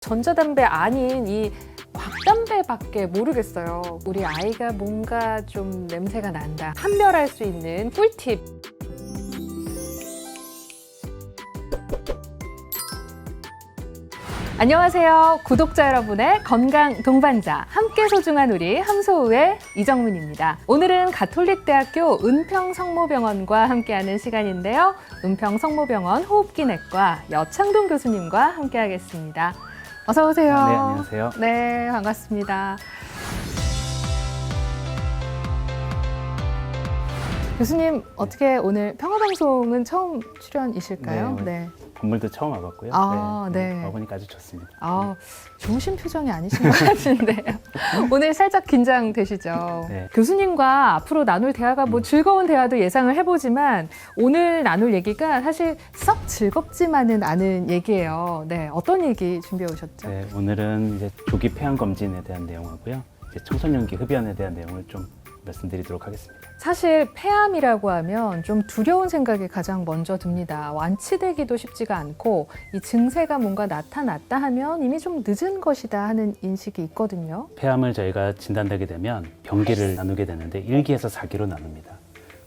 전자담배 아닌 이 확담배밖에 모르겠어요. 우리 아이가 뭔가 좀 냄새가 난다. 판별할 수 있는 꿀팁. 안녕하세요. 구독자 여러분의 건강 동반자, 함께 소중한 우리 함소우의 이정문입니다. 오늘은 가톨릭대학교 은평성모병원과 함께하는 시간인데요. 은평성모병원 호흡기내과 여창동 교수님과 함께하겠습니다. 어서 오세요. 네, 안녕하세요. 네, 반갑습니다. 교수님, 어떻게 오늘 평화방송은 처음 출연이실까요? 네. 건물도 처음 와봤고요. 네. 와보니까 아주 좋습니다. 좋으신 표정이 아니신 것 같은데요. 오늘 살짝 긴장되시죠? 네. 교수님과 앞으로 나눌 대화가 뭐 즐거운 대화도 예상을 해보지만 오늘 나눌 얘기가 사실 썩 즐겁지만은 않은 얘기예요. 네, 어떤 얘기 준비해 오셨죠? 네, 오늘은 이제 조기 폐암 검진에 대한 내용하고요. 이제 청소년기 흡연에 대한 내용을 좀 말씀드리도록 하겠습니다. 사실 폐암이라고 하면 좀 두려운 생각이 가장 먼저 듭니다. 완치되기도 쉽지가 않고 이 증세가 뭔가 나타났다 하면 이미 좀 늦은 것이다 하는 인식이 있거든요. 폐암을 저희가 진단되게 되면 병기를 나누게 되는데 1기에서 4기로 나눕니다.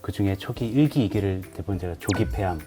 그중에 초기 1기, 2기를 대부분 제가 조기 폐암,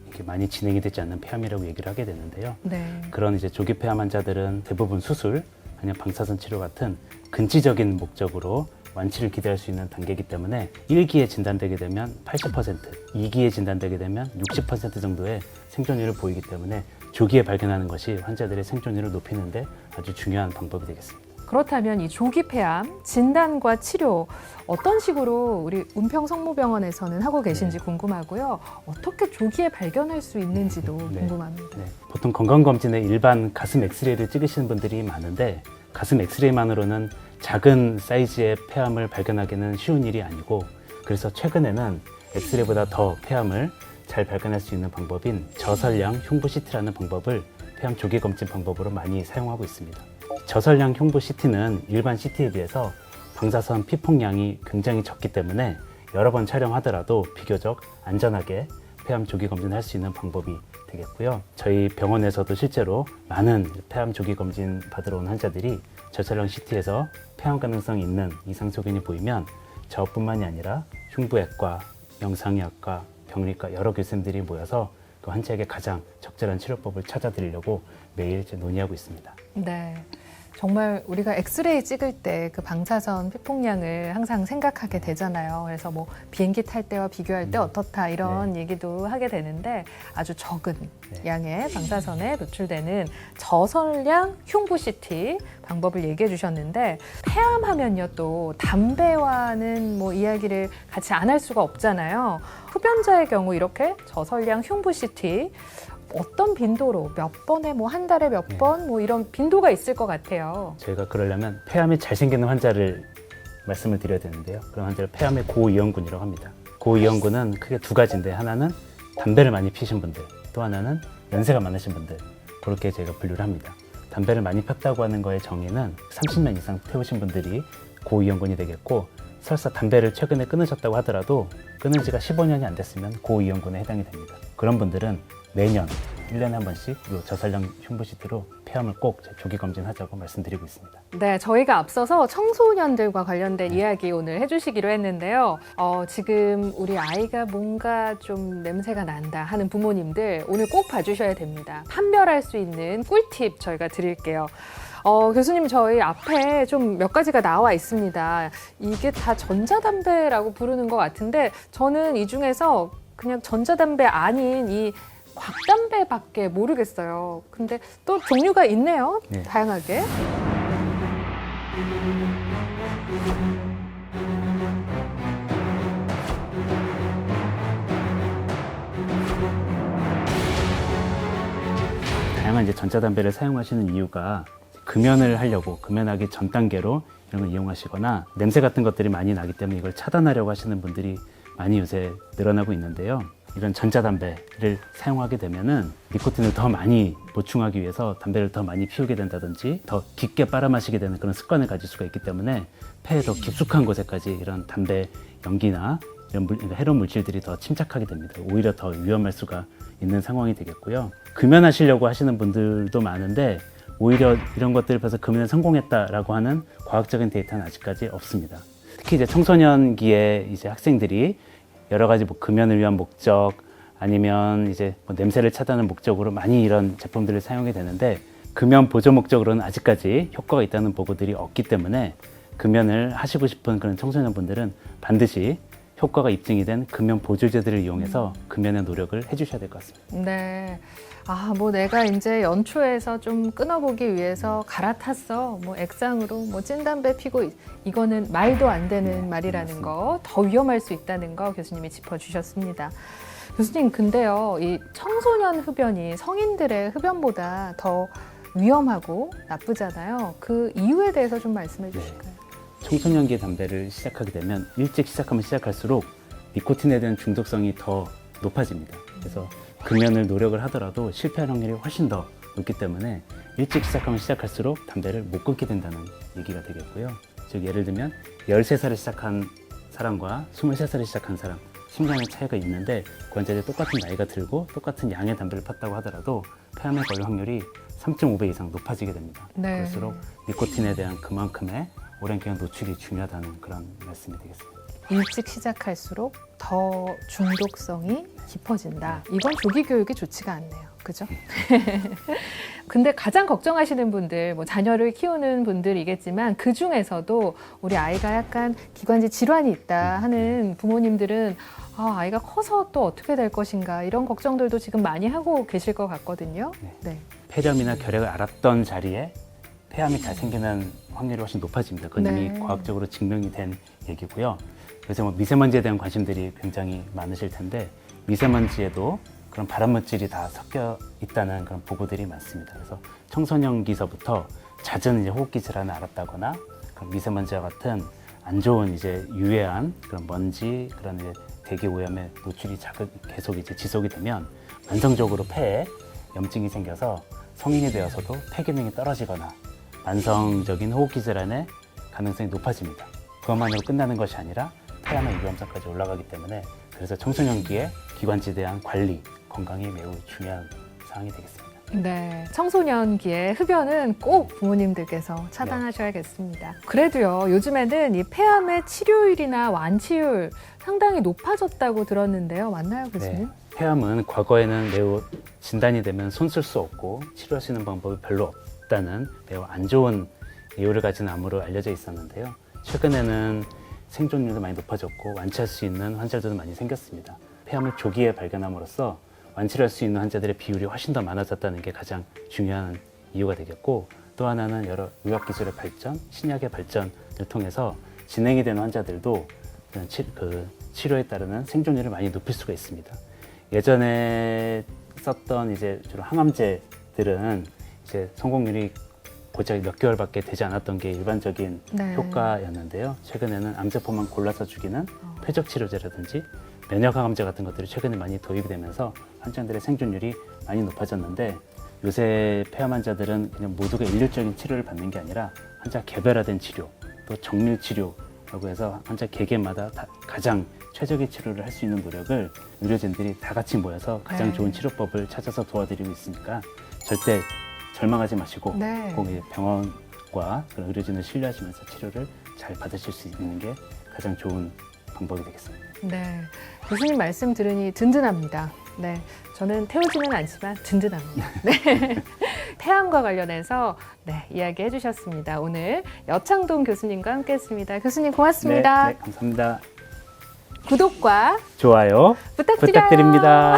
이렇게 많이 진행이 되지 않는 폐암이라고 얘기를 하게 되는데요. 네. 그런 이제 조기 폐암 환자들은 대부분 수술, 아니면 방사선 치료 같은 근치적인 목적으로 완치를 기대할 수 있는 단계이기 때문에 1기에 진단되게 되면 80%, 2기에 진단되게 되면 60% 정도의 생존율을 보이기 때문에 조기에 발견하는 것이 환자들의 생존율을 높이는 데 아주 중요한 방법이 되겠습니다. 그렇다면 이 조기 폐암 진단과 치료 어떤 식으로 우리 은평성모병원에서는 하고 계신지 궁금하고요. 어떻게 조기에 발견할 수 있는지도 궁금합니다. 네. 보통 건강검진에 일반 가슴 엑스레이를 찍으시는 분들이 많은데 가슴 엑스레이만으로는 작은 사이즈의 폐암을 발견하기는 쉬운 일이 아니고, 그래서 최근에는 엑스레이보다 더 폐암을 잘 발견할 수 있는 방법인 저설량 흉부 CT라는 방법을 폐암 조기 검진 방법으로 많이 사용하고 있습니다. 저설량 흉부 CT는 일반 CT에 비해서 방사선 피폭량이 굉장히 적기 때문에 여러 번 촬영하더라도 비교적 안전하게 폐암 조기 검진할 수 있는 방법이 되겠고요. 저희 병원에서도 실제로 많은 폐암 조기 검진 받으러 온 환자들이 저설량 CT에서 폐암 가능성이 있는 이상 소견이 보이면 저뿐만이 아니라 흉부외과, 영상의학과, 병리과 여러 교수님들이 모여서 그 환자에게 가장 적절한 치료법을 찾아드리려고 매일 논의하고 있습니다. 네. 정말 우리가 엑스레이 찍을 때 그 방사선 피폭량을 항상 생각하게 되잖아요. 그래서 뭐 비행기 탈 때와 비교할 때 어떻다 이런 얘기도 하게 되는데 아주 적은 양의 방사선에 노출되는 저설량 흉부 CT 방법을 얘기해 주셨는데, 폐암하면요 또 담배와는 뭐 이야기를 같이 안 할 수가 없잖아요. 흡연자의 경우 이렇게 저설량 흉부 CT 어떤 빈도로 몇 번에 뭐 한 달에 몇 번 뭐 이런 빈도가 있을 것 같아요. 저희가 그러려면 폐암이 잘 생기는 환자를 말씀을 드려야 되는데요. 그런 환자를 폐암의 고위험군이라고 합니다. 고위험군은 크게 두 가지인데, 하나는 담배를 많이 피신 분들, 또 하나는 연세가 많으신 분들, 그렇게 저희가 분류를 합니다. 담배를 많이 폈다고 하는 거의 정의는 30년 이상 태우신 분들이 고위험군이 되겠고, 설사 담배를 최근에 끊으셨다고 하더라도 끊은 지가 15년이 안 됐으면 고위험군에 해당이 됩니다. 그런 분들은 매년 1년에 한 번씩 이 저설량 흉부 CT로 폐암을 꼭 조기 검진하자고 말씀드리고 있습니다. 네, 저희가 앞서서 청소년들과 관련된 이야기 오늘 해주시기로 했는데요. 지금 우리 아이가 뭔가 좀 냄새가 난다 하는 부모님들 오늘 꼭 봐주셔야 됩니다. 판별할 수 있는 꿀팁 저희가 드릴게요. 교수님, 저희 앞에 좀 몇 가지가 나와 있습니다. 이게 다 전자담배라고 부르는 것 같은데 저는 이 중에서 그냥 전자담배 아닌 이 확담배밖에 모르겠어요. 근데 또 종류가 있네요. 네. 다양하게. 다양한 이제 전자담배를 사용하시는 이유가 금연을 하려고, 금연하기 전 단계로 이런 걸 이용하시거나 냄새 같은 것들이 많이 나기 때문에 이걸 차단하려고 하시는 분들이 많이 요새 늘어나고 있는데요. 이런 전자담배를 사용하게 되면은 니코틴을 더 많이 보충하기 위해서 담배를 더 많이 피우게 된다든지 더 깊게 빨아마시게 되는 그런 습관을 가질 수가 있기 때문에 폐에 더 깊숙한 곳에까지 이런 담배 연기나 이런 해로운 물질들이 더 침착하게 됩니다. 오히려 더 위험할 수가 있는 상황이 되겠고요. 금연하시려고 하시는 분들도 많은데 오히려 이런 것들을 봐서 금연에 성공했다라고 하는 과학적인 데이터는 아직까지 없습니다. 특히 이제 청소년기에 이제 학생들이 여러 가지 뭐 금연을 위한 목적 아니면 이제 뭐 냄새를 차단하는 목적으로 많이 이런 제품들을 사용이 되는데 금연 보조 목적으로는 아직까지 효과가 있다는 보고들이 없기 때문에 금연을 하시고 싶은 그런 청소년분들은 반드시 효과가 입증이 된 금연 보조제들을 이용해서 금연의 노력을 해주셔야 될 것 같습니다. 네. 아, 뭐 내가 이제 연초에서 좀 끊어보기 위해서 갈아탔어. 뭐 액상으로 뭐 찐담배 피고 이거는 말도 안 되는 말이라는 거, 더 위험할 수 있다는 거 교수님이 짚어주셨습니다. 교수님, 근데요, 이 청소년 흡연이 성인들의 흡연보다 더 위험하고 나쁘잖아요. 그 이유에 대해서 좀 말씀해 주실까요? 청소년기에 담배를 시작하게 되면 일찍 시작하면 시작할수록 니코틴에 대한 중독성이 더 높아집니다. 그래서 금연을 노력을 하더라도 실패할 확률이 훨씬 더 높기 때문에 일찍 시작하면 시작할수록 담배를 못 끊게 된다는 얘기가 되겠고요. 즉 예를 들면 13살에 시작한 사람과 23살에 시작한 사람, 10년의 차이가 있는데 그 환자들이 똑같은 나이가 들고 똑같은 양의 담배를 폈다고 하더라도 폐암에 걸릴 확률이 3.5배 이상 높아지게 됩니다. 네. 그럴수록 니코틴에 대한 그만큼의 오랜 기간 노출이 중요하다는 그런 말씀이 되겠습니다. 일찍 시작할수록 더 중독성이 깊어진다. 이건 조기 교육이 좋지가 않네요. 그죠? 근데 가장 걱정하시는 분들, 뭐 자녀를 키우는 분들이겠지만 그 중에서도 우리 아이가 약간 기관지 질환이 있다 하는 부모님들은 아이가 커서 또 어떻게 될 것인가 이런 걱정들도 지금 많이 하고 계실 것 같거든요. 네. 폐렴이나 결핵을 앓았던 자리에 폐암이 잘 생기는 확률이 훨씬 높아집니다. 그건 네. 이미 과학적으로 증명이 된 얘기고요. 그래서 뭐 미세먼지에 대한 관심들이 굉장히 많으실 텐데 미세먼지에도 그런 발암물질이 다 섞여 있다는 그런 보고들이 많습니다. 그래서 청소년기서부터 잦은 이제 호흡기 질환을 앓았다거나 그런 미세먼지와 같은 안 좋은 이제 유해한 그런 먼지 그런 이제 대기 오염에 노출이 계속 이제 지속이 되면 만성적으로 폐에 염증이 생겨서 성인이 되어서도 폐 기능이 떨어지거나 만성적인 호흡기 질환의 가능성이 높아집니다. 그것만으로 끝나는 것이 아니라 폐암의 위험성까지 올라가기 때문에 그래서 청소년기에 기관지에 대한 관리, 건강이 매우 중요한 사항이 되겠습니다. 네, 청소년기에 흡연은 꼭 부모님들께서 차단하셔야겠습니다. 그래도요, 요즘에는 이 폐암의 치료율이나 완치율 상당히 높아졌다고 들었는데요. 맞나요, 교수님? 네, 폐암은 과거에는 매우 진단이 되면 손 쓸 수 없고 치료할 수 있는 방법이 별로 없다는 매우 안 좋은 이유를 가진 암으로 알려져 있었는데요. 최근에는 생존율도 많이 높아졌고 완치할 수 있는 환자들도 많이 생겼습니다. 폐암을 조기에 발견함으로써 완치를 할 수 있는 환자들의 비율이 훨씬 더 많아졌다는 게 가장 중요한 이유가 되겠고 또 하나는 여러 의학기술의 발전, 신약의 발전을 통해서 진행이 되는 환자들도 그 치료에 따르는 생존율을 많이 높일 수가 있습니다. 예전에 썼던 이제 주로 항암제들은 이제 성공률이 고작 몇 개월밖에 되지 않았던 게 일반적인 네. 효과였는데요. 최근에는 암세포만 골라서 죽이는 표적 치료제라든지 면역항암제 같은 것들이 최근에 많이 도입이 되면서 환자들의 생존율이 많이 높아졌는데 요새 폐암 환자들은 그냥 모두가 일률적인 치료를 받는 게 아니라 환자 개별화된 치료, 또 정밀 치료라고 해서 환자 개개마다 가장 최적의 치료를 할 수 있는 노력을 의료진들이 다 같이 모여서 가장 좋은 치료법을 찾아서 도와드리고 있으니까 절대 절망하지 마시고 네. 꼭 이제 병원과 그런 의료진을 신뢰하시면서 치료를 잘 받으실 수 있는 게 가장 좋은 방법이 되겠습니다. 네, 교수님 말씀 들으니 든든합니다. 네, 저는 태우지는 않지만 든든합니다. 네, 폐암과 관련해서 이야기 해주셨습니다. 오늘 여창동 교수님과 함께했습니다. 교수님 고맙습니다. 네, 감사합니다. 구독과 좋아요 부탁드려요. 부탁드립니다.